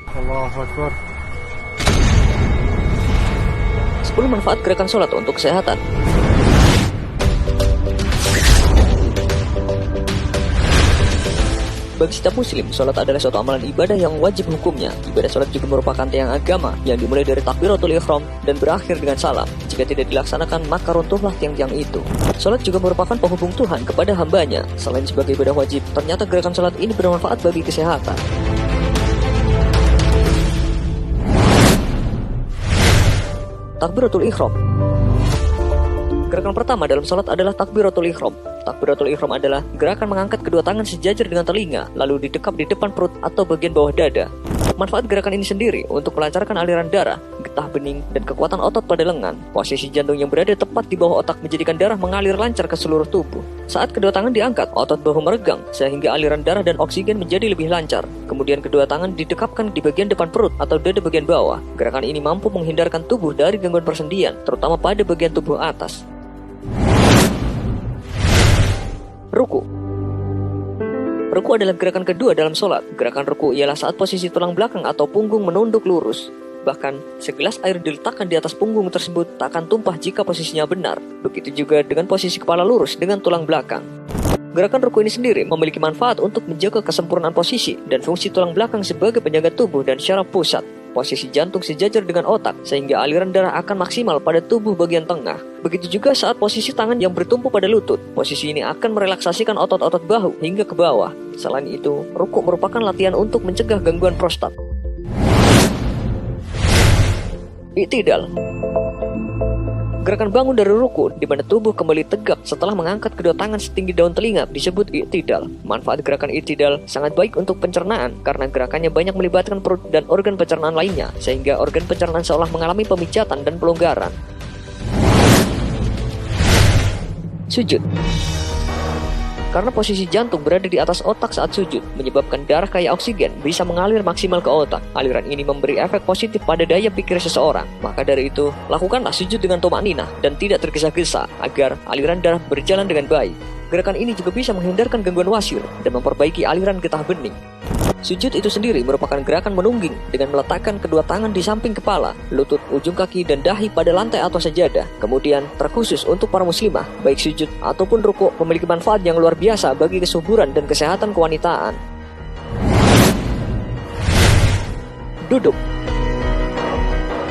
Allahu Akbar. 10 manfaat gerakan sholat untuk kesehatan. Bagi setiap muslim, sholat adalah suatu amalan ibadah yang wajib hukumnya. Ibadah sholat juga merupakan tiang agama yang dimulai dari takbiratul ihram dan berakhir dengan salam. Jika tidak dilaksanakan, maka runtuhlah tiang-tiang itu. Sholat juga merupakan penghubung Tuhan kepada hambanya. Selain sebagai ibadah wajib, ternyata gerakan sholat ini bermanfaat bagi kesehatan. Takbiratul ihram. Gerakan pertama dalam sholat adalah takbiratul ihram. Takbiratul ihram adalah gerakan mengangkat kedua tangan sejajar dengan telinga, lalu didekap di depan perut atau bagian bawah dada. Manfaat gerakan ini sendiri untuk melancarkan aliran darah, getah bening, dan kekuatan otot pada lengan. Posisi jantung yang berada tepat di bawah otak menjadikan darah mengalir lancar ke seluruh tubuh. Saat kedua tangan diangkat, otot bahu meregang, sehingga aliran darah dan oksigen menjadi lebih lancar. Kemudian kedua tangan didekapkan di bagian depan perut atau dada bagian bawah. Gerakan ini mampu menghindarkan tubuh dari gangguan persendian, terutama pada bagian tubuh atas. Ruku. Ruku adalah gerakan kedua dalam sholat. Gerakan ruku ialah saat posisi tulang belakang atau punggung menunduk lurus. Bahkan, segelas air diletakkan di atas punggung tersebut tak akan tumpah jika posisinya benar. Begitu juga dengan posisi kepala lurus dengan tulang belakang. Gerakan ruku ini sendiri memiliki manfaat untuk menjaga kesempurnaan posisi dan fungsi tulang belakang sebagai penjaga tubuh dan syaraf pusat. Posisi jantung sejajar dengan otak, sehingga aliran darah akan maksimal pada tubuh bagian tengah. Begitu juga saat posisi tangan yang bertumpu pada lutut. Posisi ini akan merelaksasikan otot-otot bahu hingga ke bawah. Selain itu, ruku merupakan latihan untuk mencegah gangguan prostat. I'tidal. Gerakan bangun dari ruku di mana tubuh kembali tegak setelah mengangkat kedua tangan setinggi daun telinga disebut i'tidal. Manfaat gerakan i'tidal sangat baik untuk pencernaan karena gerakannya banyak melibatkan perut dan organ pencernaan lainnya, sehingga organ pencernaan seolah mengalami pemijatan dan pelonggaran. Sujud. Karena posisi jantung berada di atas otak saat sujud, menyebabkan darah kaya oksigen bisa mengalir maksimal ke otak. Aliran ini memberi efek positif pada daya pikir seseorang. Maka dari itu, lakukanlah sujud dengan tumakninah dan tidak tergesa-gesa agar aliran darah berjalan dengan baik. Gerakan ini juga bisa menghindarkan gangguan wasir dan memperbaiki aliran getah bening. Sujud itu sendiri merupakan gerakan menungging dengan meletakkan kedua tangan di samping kepala, lutut, ujung kaki, dan dahi pada lantai atau sajadah. Kemudian, terkhusus untuk para muslimah, baik sujud ataupun ruku memiliki manfaat yang luar biasa bagi kesuburan dan kesehatan kewanitaan. Duduk.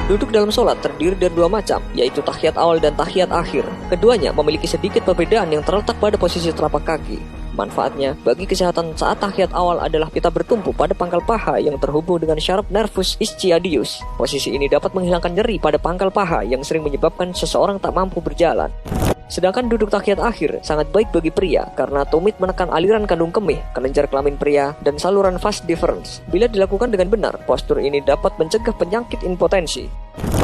Duduk dalam sholat terdiri dari dua macam, yaitu tahiyat awal dan tahiyat akhir. Keduanya memiliki sedikit perbedaan yang terletak pada posisi telapak kaki. Manfaatnya bagi kesehatan saat tahiyat awal adalah kita bertumpu pada pangkal paha yang terhubung dengan syaraf nervus ischiadius. Posisi ini dapat menghilangkan nyeri pada pangkal paha yang sering menyebabkan seseorang tak mampu berjalan. Sedangkan duduk tahiyat akhir sangat baik bagi pria karena tumit menekan aliran kandung kemih, kelenjar kelamin pria, dan saluran vas deferens. Bila dilakukan dengan benar, postur ini dapat mencegah penyakit impotensi.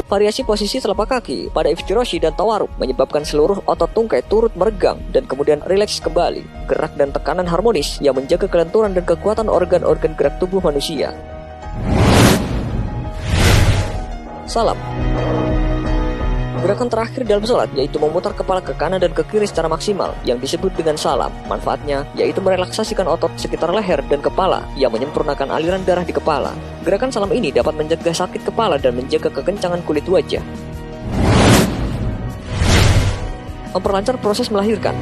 Variasi posisi telapak kaki pada iftiroshi dan tawaruk menyebabkan seluruh otot tungkai turut meregang dan kemudian rileks kembali. Gerak dan tekanan harmonis yang menjaga kelenturan dan kekuatan organ-organ gerak tubuh manusia. Salam. Gerakan terakhir dalam sholat yaitu memutar kepala ke kanan dan ke kiri secara maksimal yang disebut dengan salam. Manfaatnya yaitu merelaksasikan otot sekitar leher dan kepala yang menyempurnakan aliran darah di kepala. Gerakan salam ini dapat mencegah sakit kepala dan menjaga kekencangan kulit wajah. Memperlancar proses melahirkan.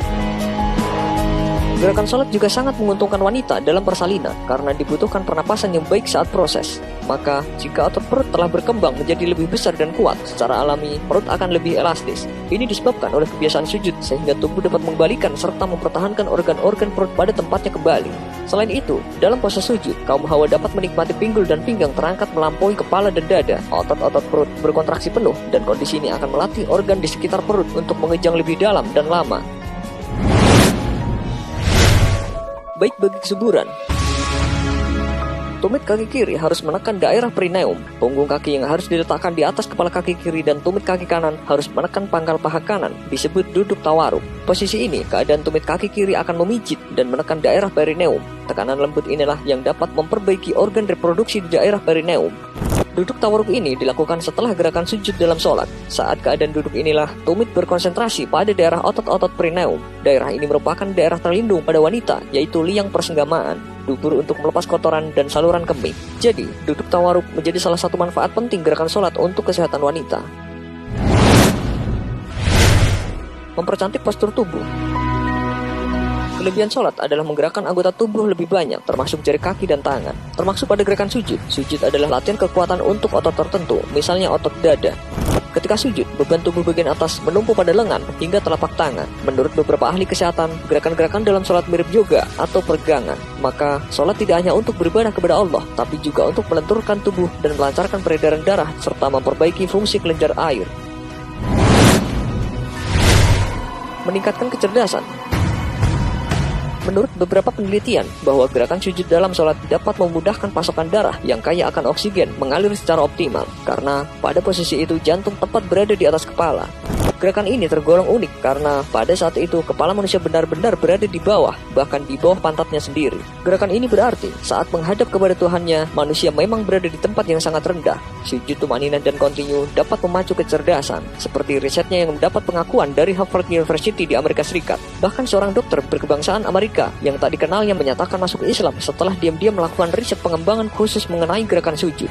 Gerakan sholat juga sangat menguntungkan wanita dalam persalinan karena dibutuhkan pernapasan yang baik saat proses. Maka, jika otot perut telah berkembang menjadi lebih besar dan kuat, secara alami, perut akan lebih elastis. Ini disebabkan oleh kebiasaan sujud, sehingga tubuh dapat mengembalikan serta mempertahankan organ-organ perut pada tempatnya kembali. Selain itu, dalam pose sujud, kaum hawa dapat menikmati pinggul dan pinggang terangkat melampaui kepala dan dada. Otot-otot perut berkontraksi penuh, dan kondisi ini akan melatih organ di sekitar perut untuk mengejang lebih dalam dan lama. Baik bagi kesuburan. Tumit kaki kiri harus menekan daerah perineum. Punggung kaki yang harus diletakkan di atas kepala kaki kiri dan tumit kaki kanan harus menekan pangkal paha kanan, disebut duduk tawaruk. Posisi ini, keadaan tumit kaki kiri akan memijit dan menekan daerah perineum. Tekanan lembut inilah yang dapat memperbaiki organ reproduksi di daerah perineum. Duduk tawaruk ini dilakukan setelah gerakan sujud dalam sholat. Saat keadaan duduk inilah, tumit berkonsentrasi pada daerah otot-otot perineum. Daerah ini merupakan daerah terlindung pada wanita, yaitu liang persenggamaan. dubur untuk melepas kotoran, dan saluran kemih. Jadi, duduk tawaruk menjadi salah satu manfaat penting gerakan sholat untuk kesehatan wanita. Mempercantik postur tubuh. Kelebihan sholat adalah menggerakkan anggota tubuh lebih banyak, termasuk jari kaki dan tangan. Termasuk pada gerakan sujud. Sujud adalah latihan kekuatan untuk otot tertentu, misalnya otot dada. Ketika sujud, beban tubuh bagian atas menumpuk pada lengan hingga telapak tangan. Menurut beberapa ahli kesehatan, gerakan-gerakan dalam sholat mirip yoga atau peregangan. Maka, sholat tidak hanya untuk beribadah kepada Allah, tapi juga untuk melenturkan tubuh dan melancarkan peredaran darah, serta memperbaiki fungsi kelenjar air. Meningkatkan kecerdasan. Menurut beberapa penelitian, bahwa gerakan sujud dalam sholat dapat memudahkan pasokan darah yang kaya akan oksigen mengalir secara optimal, karena pada posisi itu jantung tepat berada di atas kepala. Gerakan ini tergolong unik karena pada saat itu kepala manusia benar-benar berada di bawah, bahkan di bawah pantatnya sendiri. Gerakan ini berarti saat menghadap kepada Tuhannya, manusia memang berada di tempat yang sangat rendah. Sujud tumanina dan kontinu dapat memacu kecerdasan, seperti risetnya yang mendapat pengakuan dari Harvard University di Amerika Serikat. Bahkan seorang dokter berkebangsaan Amerika yang tak dikenalnya menyatakan masuk Islam setelah diam-diam melakukan riset pengembangan khusus mengenai gerakan sujud.